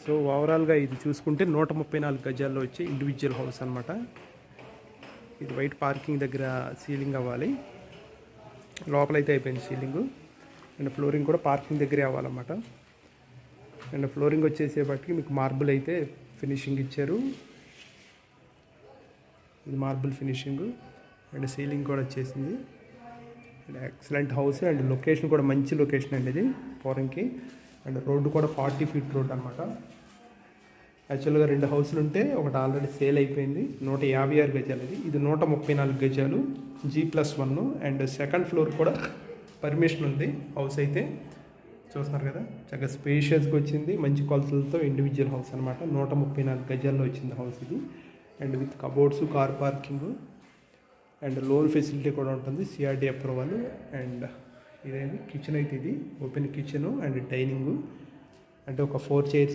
So ఓవరాల్గా ఇది చూసుకుంటే 134 గజాల్లో వచ్చే ఇండివిజువల్ హౌస్ అనమాట. ఇది వైట్ పార్కింగ్ దగ్గర సీలింగ్ అవ్వాలి. లోపలైతే అయిపోయింది సీలింగు. అండ్ ఫ్లోరింగ్ కూడా పార్కింగ్ దగ్గరే అవ్వాలన్నమాట. అండ్ ఫ్లోరింగ్ వచ్చేసేపటికి మీకు మార్బుల్ అయితే ఫినిషింగ్ ఇచ్చారు. ఇది మార్బుల్ ఫినిషింగ్. అండ్ సీలింగ్ కూడా వచ్చేసింది. And excellent house. And location కూడా మంచి లొకేషన్ అండి ఇది ఫారెన్కి. అండ్ రోడ్డు కూడా 40 ఫీట్ రోడ్ అనమాట. యాక్చువల్గా 2 హౌసులు ఉంటే ఒకటి ఆల్రెడీ సేల్ అయిపోయింది. 156 గజాలు ఇది 134 గజాలు G+1. అండ్ సెకండ్ ఫ్లోర్ కూడా పర్మిషన్ ఉంది. హౌస్ అయితే చూస్తున్నారు కదా, చక్కగా స్పేషియస్గా వచ్చింది. మంచి కొలతలతో ఇండివిజువల్ హౌస్ అనమాట. 134 గజాల్లో వచ్చింది హౌస్ ఇది. And with cupboards, car parking and loan facility కూడా ఉంటుంది, CRD అప్రూవల్. అండ్ ఇదేంటి కిచెన్ అయితే ఇది ఓపెన్ కిచెను అండ్ డైనింగు. అంటే ఒక 4 చైర్స్